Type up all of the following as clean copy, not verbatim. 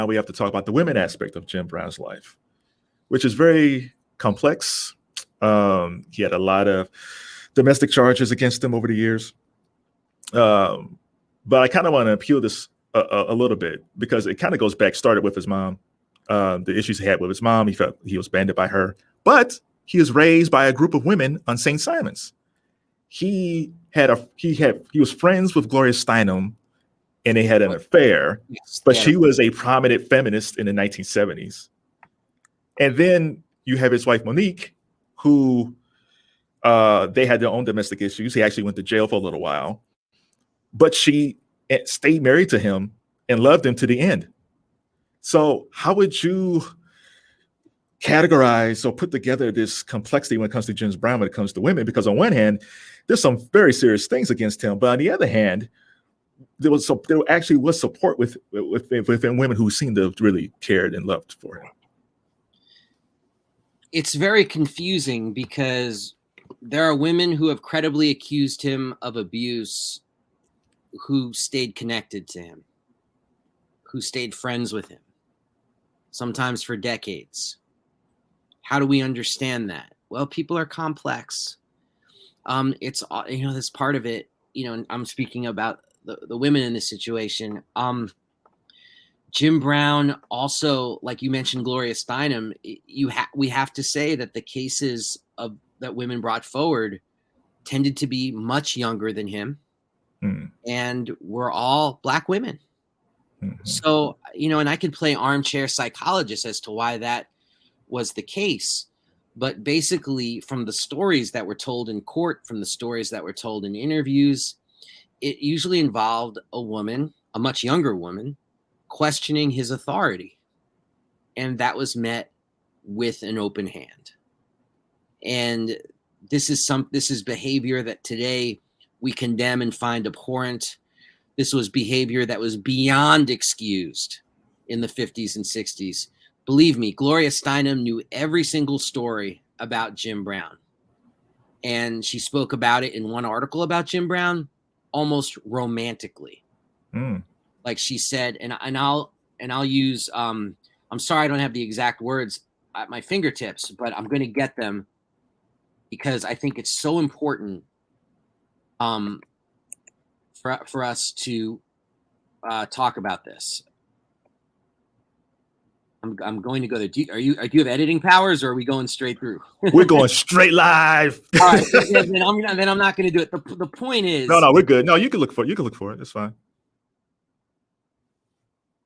now we have to talk about the women aspect of Jim Brown's life, which is very complex. He had a lot of domestic charges against him over the years. But I kind of want to appeal this a little bit because it kind of goes back, started with his mom, the issues he had with his mom. He felt he was abandoned by her, but he was raised by a group of women on St. Simon's. He was friends with Gloria Steinem, and they had an affair, but she was a prominent feminist in the 1970s. And then you have his wife, Monique, who they had their own domestic issues. He actually went to jail for a little while, but she stayed married to him and loved him to the end. So how would you categorize or put together this complexity when it comes to Jim Brown, when it comes to women? Because on one hand, there's some very serious things against him, but on the other hand, there actually was support within women who seemed to have really cared and loved for him. It's very confusing because there are women who have credibly accused him of abuse who stayed connected to him, who stayed friends with him, sometimes for decades. How do we understand that? Well, people are complex. It's, this part of it, and I'm speaking about the women in this situation. Jim Brown also, like you mentioned, Gloria Steinem, we have to say that the cases that women brought forward tended to be much younger than him. And were all Black women. Mm-hmm. So, and I could play armchair psychologist as to why that was the case. But basically, from the stories that were told in court, from the stories that were told in interviews, it usually involved a woman, a much younger woman, questioning his authority. And that was met with an open hand. And this is behavior that today we condemn and find abhorrent. This was behavior that was beyond excused in the 50s and 60s. Believe me, Gloria Steinem knew every single story about Jim Brown. And she spoke about it in one article about Jim Brown, almost romantically. Like she said, and I'll use, I'm sorry I don't have the exact words at my fingertips, but I'm going to get them because I think it's so important for us to talk about this. I'm going to go there. Do you have editing powers, or are we going straight through? We're going straight live. All right, then I'm not going to do it. The point is, no, we're good. No, you can look for it. It's fine.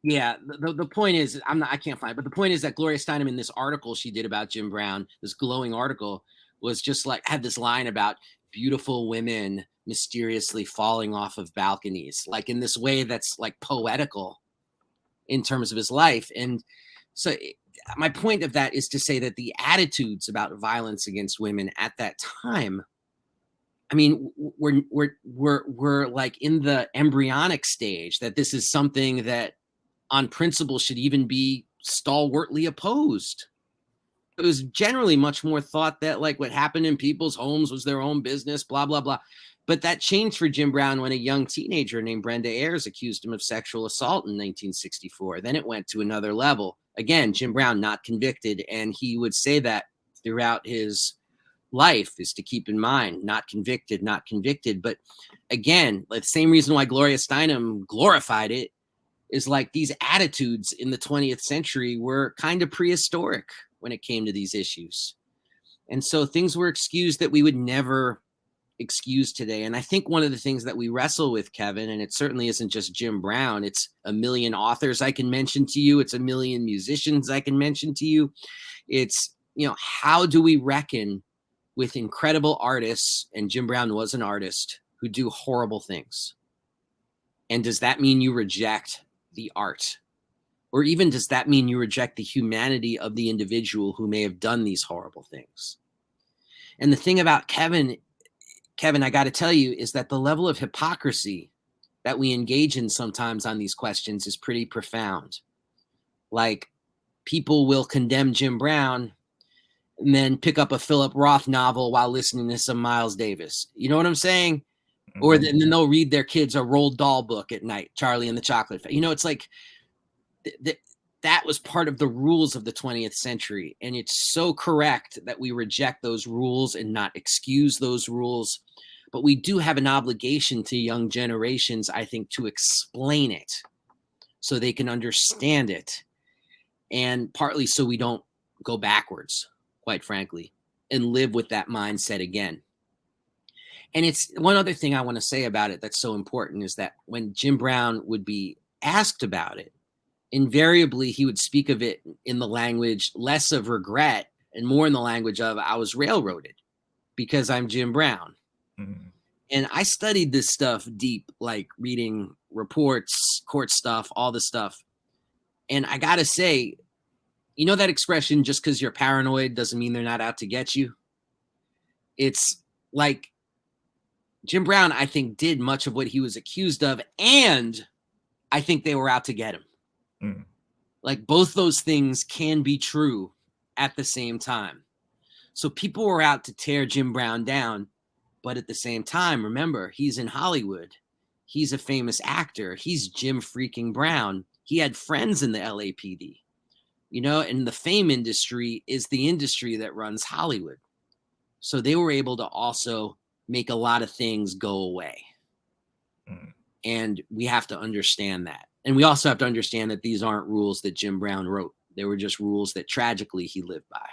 Yeah, the point is, I can't find it, but the point is that Gloria Steinem, in this article she did about Jim Brown, this glowing article, was just like, had this line about beautiful women mysteriously falling off of balconies, like in this way that's like poetical in terms of his life. And so my point of that is to say that the attitudes about violence against women at that time, I mean, we're like in the embryonic stage, that this is something that on principle should even be stalwartly opposed. It was generally much more thought that like what happened in people's homes was their own business, blah, blah, blah. But that changed for Jim Brown when a young teenager named Brenda Ayers accused him of sexual assault in 1964. Then it went to another level. Again, Jim Brown not convicted. And he would say that throughout his life, is to keep in mind, not convicted, not convicted. But again, the same reason why Gloria Steinem glorified it is like these attitudes in the 20th century were kind of prehistoric when it came to these issues. And so things were excused that we would never excuse today. And I think one of the things that we wrestle with, Kevin, and it certainly isn't just Jim Brown, it's a million authors I can mention to you. It's a million musicians I can mention to you. It's, how do we reckon with incredible artists, and Jim Brown was an artist, who do horrible things? And does that mean you reject the art? Or even does that mean you reject the humanity of the individual who may have done these horrible things? And the thing about Kevin, I got to tell you, is that the level of hypocrisy that we engage in sometimes on these questions is pretty profound. Like, people will condemn Jim Brown and then pick up a Philip Roth novel while listening to some Miles Davis. You know what I'm saying? Mm-hmm. Or then they'll read their kids a Roald Dahl book at night, Charlie and the Chocolate Factory. It's like that was part of the rules of the 20th century. And it's so correct that we reject those rules and not excuse those rules. But we do have an obligation to young generations, I think, to explain it so they can understand it. And partly so we don't go backwards, quite frankly, and live with that mindset again. And it's one other thing I want to say about it that's so important is that when Jim Brown would be asked about it, invariably he would speak of it in the language less of regret and more in the language of I was railroaded because I'm Jim Brown. Mm. And I studied this stuff deep, like reading reports, court stuff, all this stuff. And I got to say, you know that expression, just because you're paranoid doesn't mean they're not out to get you? It's like Jim Brown, I think, did much of what he was accused of, and I think they were out to get him. Mm. Like both those things can be true at the same time. So people were out to tear Jim Brown down, but at the same time, remember, he's in Hollywood. He's a famous actor. He's Jim freaking Brown. He had friends in the LAPD, you know, and the fame industry is the industry that runs Hollywood. So they were able to also make a lot of things go away. Mm. And we have to understand that. And we also have to understand that these aren't rules that Jim Brown wrote. They were just rules that tragically he lived by.